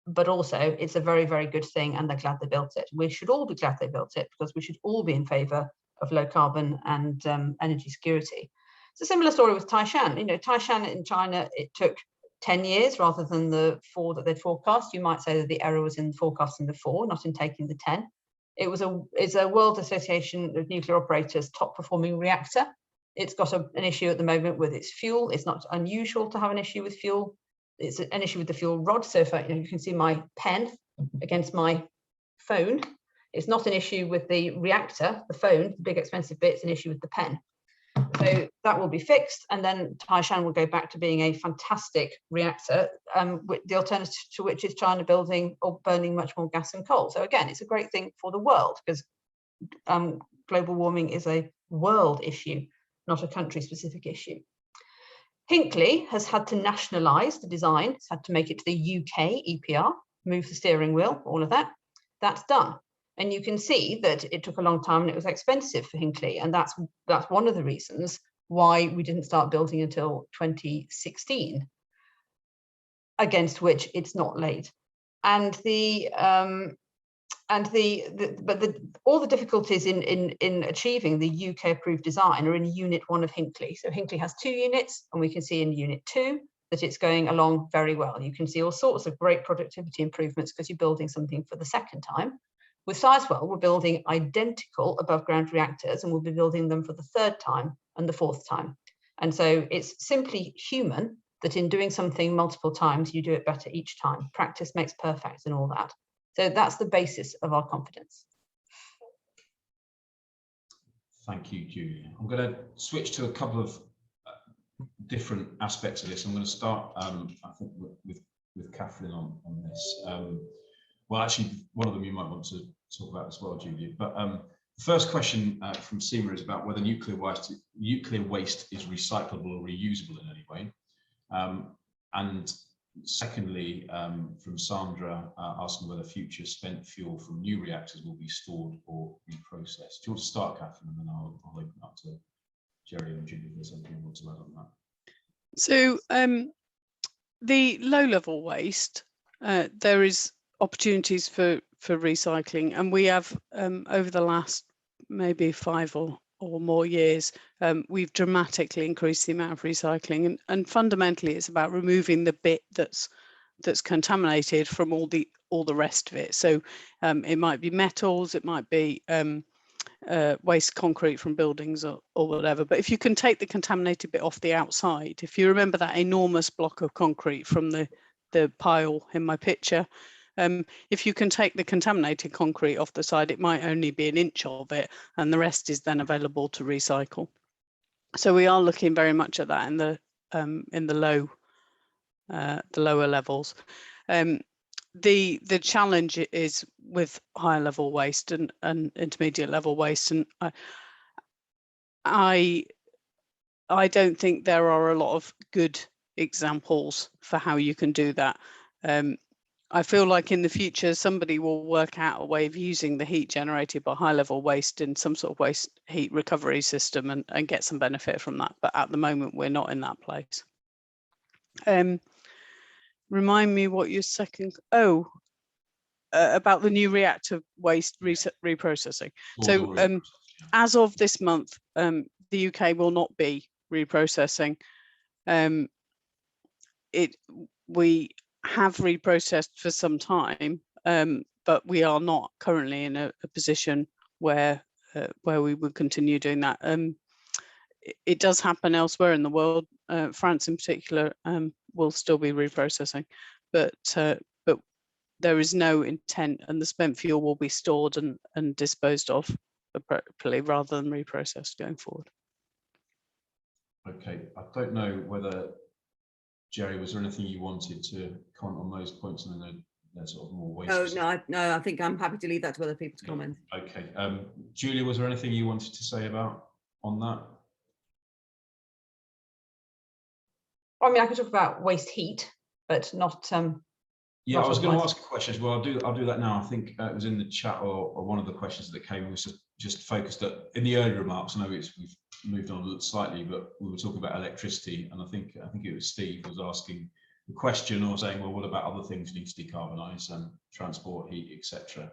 But also it's a very, very good thing, and they're glad they built it. We should all be glad they built it, because we should all be in favour of low carbon and energy security. It's a similar story with Taishan. You know, Taishan in China, it took 10 years rather than the 4 that they'd forecast. You might say that the error was in forecasting the 4, not in taking the 10. It's a World Association of Nuclear Operators top performing reactor. It's got an issue at the moment with its fuel. It's not unusual to have an issue with fuel. It's an issue with the fuel rod. So if you can see my pen against my phone, it's not an issue with the reactor, the phone, the big expensive bit, it's an issue with the pen. So that will be fixed, and then Taishan will go back to being a fantastic reactor, the alternative to which is China building or burning much more gas and coal. So again, it's a great thing for the world, because global warming is a world issue, not a country-specific issue. Hinckley has had to nationalise the design. It's had to make it to the UK EPR, move the steering wheel, all of that. That's done. And you can see that it took a long time and it was expensive for Hinckley. And that's one of the reasons why we didn't start building until 2016, against which it's not late. And all the difficulties in achieving the UK approved design are in unit 1 of Hinckley. So Hinckley has 2 units, and we can see in unit 2 that it's going along very well. You can see all sorts of great productivity improvements because you're building something for the second time. With Sizewell, we're building identical above ground reactors, and we'll be building them for the 3rd time and the 4th time. And so it's simply human that in doing something multiple times, you do it better each time. Practice makes perfect and all that. So that's the basis of our confidence. Thank you, Julia. I'm going to switch to a couple of different aspects of this. I'm going to start, I think, with Catherine on this. Well, actually, one of them you might want to talk about as well, Julia. But the first question from Seema is about whether nuclear waste is recyclable or reusable in any way. And secondly, from Sandra, asking whether future spent fuel from new reactors will be stored or reprocessed. Do you want to start, Catherine, and then I'll open up to Jerry and Julie if there's anything you want to add on that. So the low-level waste, there is opportunities for recycling, and we have over the last maybe 5 or more years, we've dramatically increased the amount of recycling, and fundamentally it's about removing the bit that's contaminated from all the rest of it. So it might be metals, it might be waste concrete from buildings or whatever. But if you can take the contaminated bit off the outside, if you remember that enormous block of concrete from the pile in my picture, if you can take the contaminated concrete off the side, it might only be an inch of it, and the rest is then available to recycle. So we are looking very much at that in the lower levels. The challenge is with higher level waste and intermediate level waste, and I don't think there are a lot of good examples for how you can do that. I feel like in the future somebody will work out a way of using the heat generated by high level waste in some sort of waste heat recovery system and get some benefit from that, but at the moment we're not in that place. Remind me what your second, about the new reactor waste reprocessing. So as of this month, the UK will not be reprocessing. We have reprocessed for some time, but we are not currently in a position where we would continue doing that. It does happen elsewhere in the world. France in particular will still be reprocessing, but there is no intent, and the spent fuel will be stored and disposed of appropriately rather than reprocessed going forward. Okay, I don't know whether, Jerry, was there anything you wanted to comment on those points, and then there's sort of more waste? Oh, no, I think I'm happy to leave that to other people to comment. Okay, Julia, was there anything you wanted to say on that? I mean, I could talk about waste heat, but not. Yeah, I was going to ask a question as well. I'll do that now. I think it was in the chat, or one of the questions that came was just focused in the earlier remarks. I know we've moved on slightly, but we were talking about electricity, and I think it was Steve was asking the question or saying, well, what about other things you need to decarbonise, and transport, heat, etc.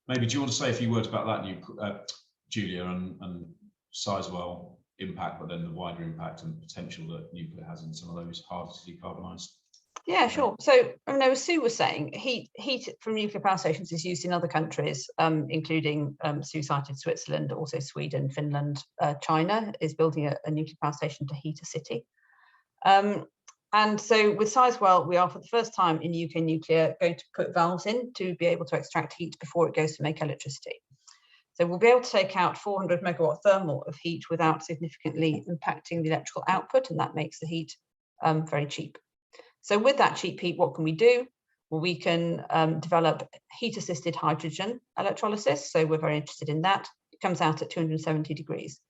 Maybe do you want to say a few words about that, Julia, and Sizewell impact, but then the wider impact and potential that nuclear has in some of those harder to decarbonise? Yeah, sure. So, I mean, as Sue was saying, heat from nuclear power stations is used in other countries, including Sue cited Switzerland, also Sweden, Finland. China is building a nuclear power station to heat a city. And so with Sizewell, we are for the first time in UK nuclear going to put valves in to be able to extract heat before it goes to make electricity. So we'll be able to take out 400 megawatt thermal of heat without significantly impacting the electrical output, and that makes the heat very cheap. So with that cheap heat, what can we do? Well, we can develop heat-assisted hydrogen electrolysis. So we're very interested in that. It comes out at 270 degrees.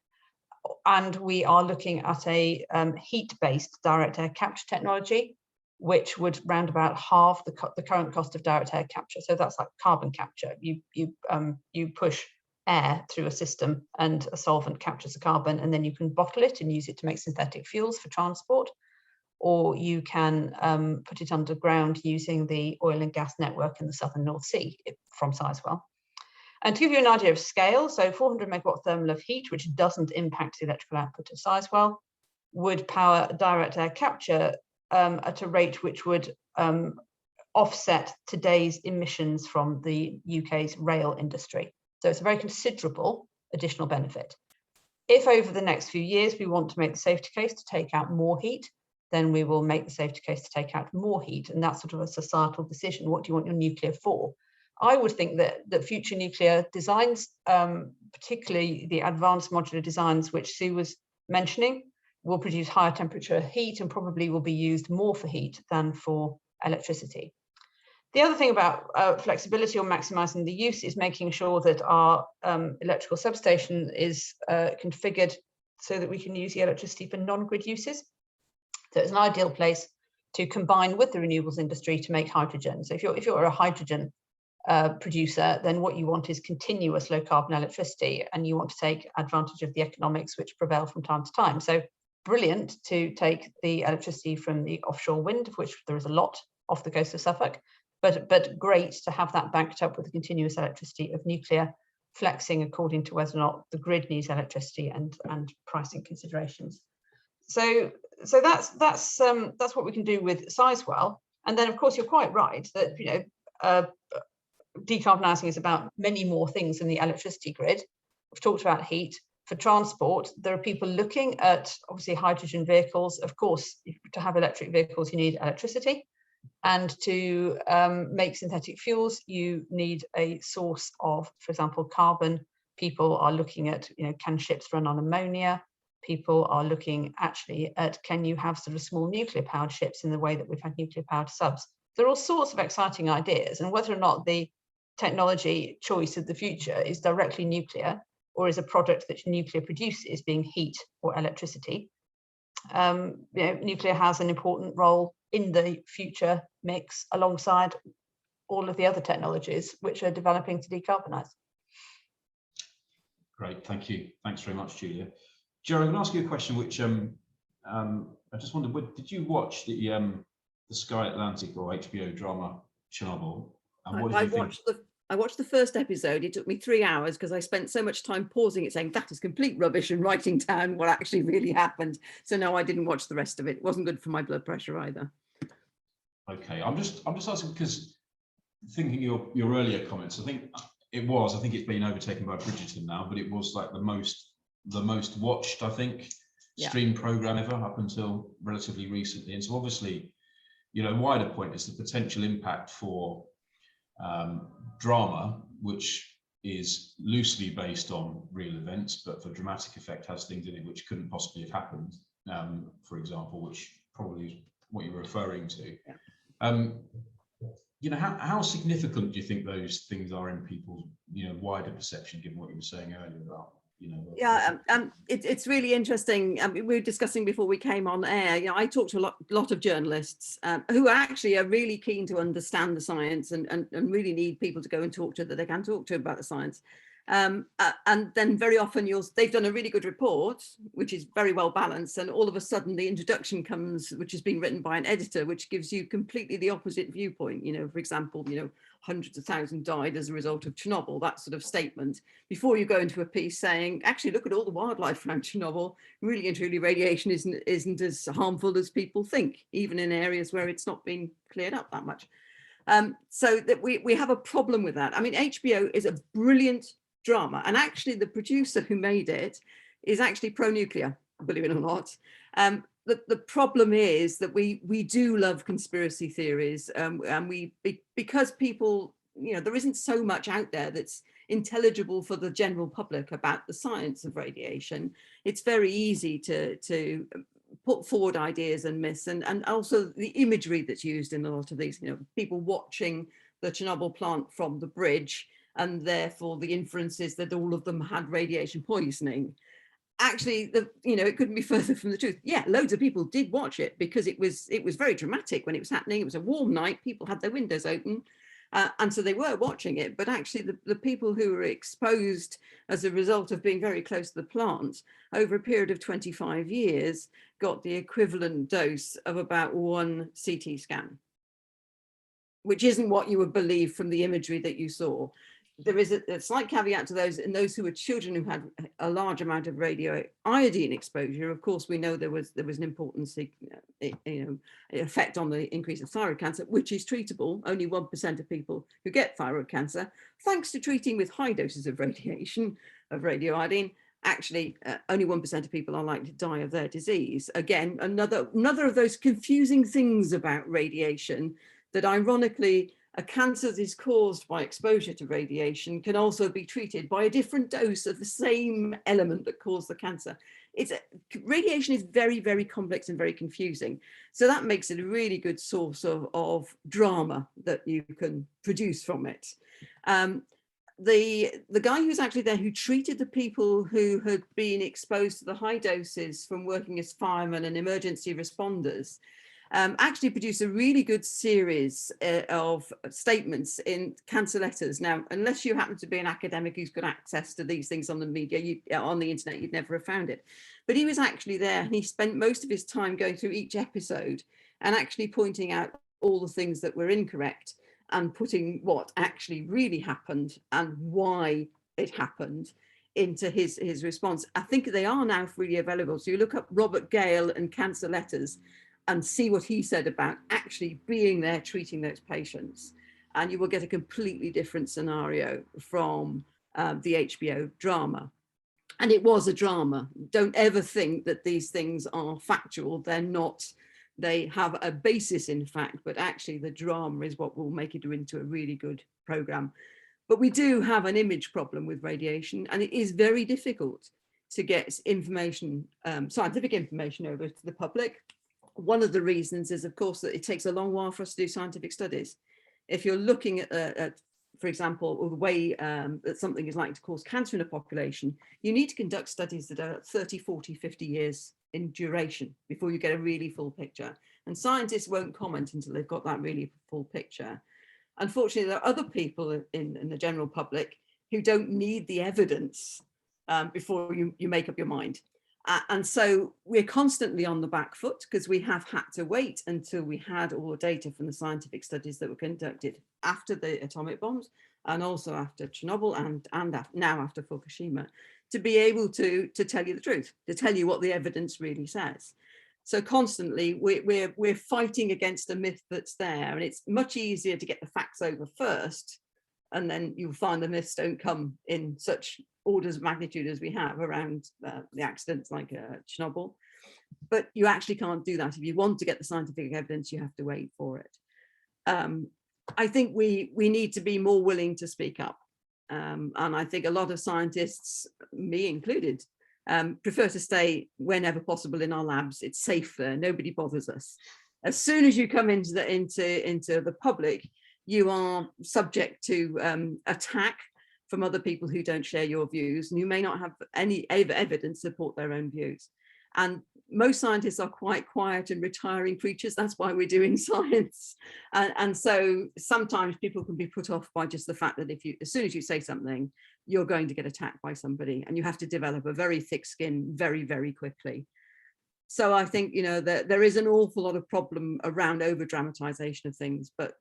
And we are looking at a heat-based direct air capture technology, which would round about halve the current cost of direct air capture. So that's like carbon capture. You push air through a system and a solvent captures the carbon, and then you can bottle it and use it to make synthetic fuels for transport. Or you can put it underground using the oil and gas network in the southern North Sea from Sizewell. And to give you an idea of scale, so 400 megawatt thermal of heat, which doesn't impact the electrical output of Sizewell, would power direct air capture at a rate which would offset today's emissions from the UK's rail industry. So it's a very considerable additional benefit. If over the next few years we want to make the safety case to take out more heat, then we will make the safety case to take out more heat. And that's sort of a societal decision. What do you want your nuclear for? I would think that future nuclear designs, particularly the advanced modular designs, which Sue was mentioning, will produce higher temperature heat and probably will be used more for heat than for electricity. The other thing about flexibility or maximizing the use is making sure that our electrical substation is configured so that we can use the electricity for non-grid uses. So it's an ideal place to combine with the renewables industry to make hydrogen. So if you're a hydrogen producer, then what you want is continuous low carbon electricity, and you want to take advantage of the economics which prevail from time to time. So brilliant to take the electricity from the offshore wind, of which there is a lot off the coast of Suffolk, but great to have that backed up with the continuous electricity of nuclear flexing according to whether or not the grid needs electricity and pricing considerations. So that's what we can do with Sizewell. And then, of course, you're quite right that, you know, decarbonising is about many more things than the electricity grid. We've talked about heat. For transport, there are people looking at, obviously, hydrogen vehicles. Of course, to have electric vehicles, you need electricity. And to make synthetic fuels, you need a source of, for example, carbon. People are looking at, you know, can ships run on ammonia? People are looking actually at, can you have sort of small nuclear powered ships in the way that we've had nuclear powered subs? There are all sorts of exciting ideas, and whether or not the technology choice of the future is directly nuclear or is a product that nuclear produces, being heat or electricity. You know, nuclear has an important role in the future mix alongside all of the other technologies which are developing to decarbonise. Great, thank you. Thanks very much, Julia. Jerry, I'm going to ask you a question which I just wondered, did you watch the Sky Atlantic or HBO drama Chernobyl? And what did you think? I watched the first episode. It took me 3 hours because I spent so much time pausing it, saying that is complete rubbish, and writing down what actually really happened. So no, I didn't watch the rest of it. It wasn't good for my blood pressure either. Okay, I'm just asking because thinking your earlier comments, I think it's been overtaken by Bridgerton now, but it was like the most watched, I think, stream program ever up until relatively recently. And so obviously, you know, wider point is the potential impact for drama, which is loosely based on real events, but for dramatic effect has things in it which couldn't possibly have happened, for example, which probably is what you're referring to. You know, how significant do you think those things are in people's, you know, wider perception, given what you were saying earlier about, you know? It's really interesting. We were discussing before we came on air. You know, I talk to a lot of journalists who actually are really keen to understand the science and really need people to go and talk to that they can talk to about the science. And then very often they've done a really good report, which is very well balanced, and all of a sudden the introduction comes, which has been written by an editor, which gives you completely the opposite viewpoint. You know, for example, you know, hundreds of thousands died as a result of Chernobyl, that sort of statement, before you go into a piece saying, actually, look at all the wildlife around Chernobyl. Really and truly, radiation isn't as harmful as people think, even in areas where it's not been cleared up that much. So that we have a problem with that. I mean, HBO is a brilliant drama, and actually the producer who made it is actually pro-nuclear, believe it or not. The problem is that we do love conspiracy theories, and because people, you know, there isn't so much out there that's intelligible for the general public about the science of radiation. It's very easy to put forward ideas and myths, and also the imagery that's used in a lot of these, you know, people watching the Chernobyl plant from the bridge, and therefore the inference is that all of them had radiation poisoning. Actually, you know, it couldn't be further from the truth. Yeah, loads of people did watch it because it was very dramatic when it was happening. It was a warm night, people had their windows open, and so they were watching it. But actually the people who were exposed as a result of being very close to the plant over a period of 25 years got the equivalent dose of about 1 CT scan, which isn't what you would believe from the imagery that you saw. There is a slight caveat to those, and those who were children who had a large amount of radioiodine exposure. Of course, we know there was an important effect on the increase of thyroid cancer, which is treatable. Only 1% of people who get thyroid cancer, thanks to treating with high doses of radiation, of radioiodine. Actually, only 1% of people are likely to die of their disease. Again, another of those confusing things about radiation, that ironically, a cancer that is caused by exposure to radiation can also be treated by a different dose of the same element that caused the cancer. Radiation is very, very complex and very confusing. So that makes it a really good source of drama that you can produce from it. The guy who's actually there, who treated the people who had been exposed to the high doses from working as firemen and emergency responders, actually produced a really good series of statements in Cancer Letters. Now, unless you happen to be an academic who's got access to these things on the media, on the internet, you'd never have found it. But he was actually there, and he spent most of his time going through each episode and actually pointing out all the things that were incorrect and putting what actually really happened and why it happened into his response. I think they are now freely available. So you look up Robert Gale and Cancer Letters and see what he said about actually being there treating those patients. And you will get a completely different scenario from the HBO drama. And it was a drama. Don't ever think that these things are factual. They're not. They have a basis in fact, but actually the drama is what will make it into a really good program. But we do have an image problem with radiation, and it is very difficult to get information, scientific information over to the public. One of the reasons is, of course, that it takes a long while for us to do scientific studies. If you're looking at for example, the way that something is likely to cause cancer in a population, you need to conduct studies that are 30, 40, 50 years in duration before you get a really full picture. And scientists won't comment until they've got that really full picture. Unfortunately, there are other people in the general public who don't need the evidence before you make up your mind. And so we're constantly on the back foot because we have had to wait until we had all the data from the scientific studies that were conducted after the atomic bombs and also after Chernobyl and now after Fukushima to be able to tell you the truth, to tell you what the evidence really says. So constantly we're fighting against a myth that's there, and it's much easier to get the facts over first, and then you'll find the myths don't come in such orders of magnitude as we have around the accidents like Chernobyl. But you actually can't do that. If you want to get the scientific evidence, you have to wait for it. I think we need to be more willing to speak up. And I think a lot of scientists, me included, prefer to stay whenever possible in our labs. It's safe there, nobody bothers us. As soon as you come into the public, you are subject to attack from other people who don't share your views, and who may not have any evidence to support their own views. And most scientists are quite quiet and retiring creatures. That's why we're doing science. And so sometimes people can be put off by just the fact that as soon as you say something, you're going to get attacked by somebody, and you have to develop a very thick skin very, very quickly. So I think, that there is an awful lot of problem around over dramatization of things, but,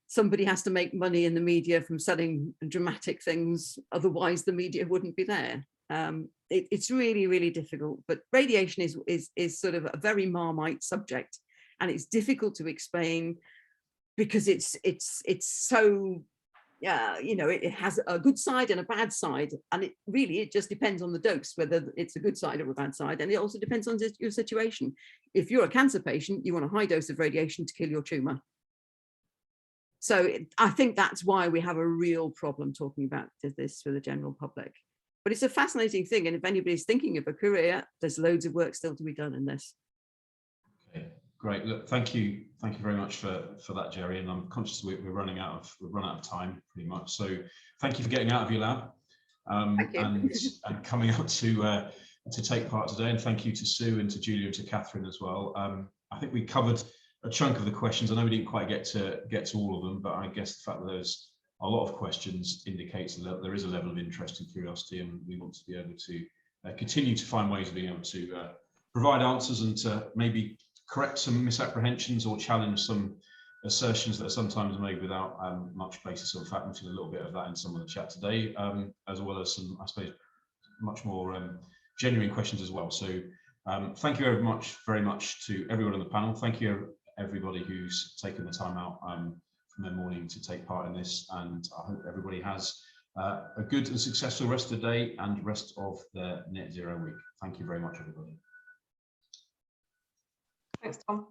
somebody has to make money in the media from selling dramatic things. Otherwise the media wouldn't be there. It's really, really difficult, but radiation is sort of a very Marmite subject, and it's difficult to explain because it's so, it has a good side and a bad side, and it just depends on the dose, whether it's a good side or a bad side. And it also depends on your situation. If you're a cancer patient, you want a high dose of radiation to kill your tumor. So I think that's why we have a real problem talking about this for the general public. But it's a fascinating thing. And if anybody's thinking of a career, there's loads of work still to be done in this. Okay, great. Look, thank you very much for that, Jerry. And I'm conscious we've run out of time pretty much. So thank you for getting out of your lab and coming out to take part today. And thank you to Sue and to Julia and to Catherine as well. I think we covered a chunk of the questions. I know we didn't quite get to all of them, but I guess the fact that there's a lot of questions indicates that there is a level of interest and curiosity, and we want to be able to continue to find ways of being able to provide answers and to maybe correct some misapprehensions or challenge some assertions that are sometimes made without much basis or fact. We've seen a little bit of that in some of the chat today, as well as some, I suppose, much more genuine questions as well. So thank you very much to everyone on the panel. Thank you everybody who's taken the time out from their morning to take part in this, and I hope everybody has a good and successful rest of the day and rest of the Net Zero week. Thank you very much, everybody. Thanks, Tom.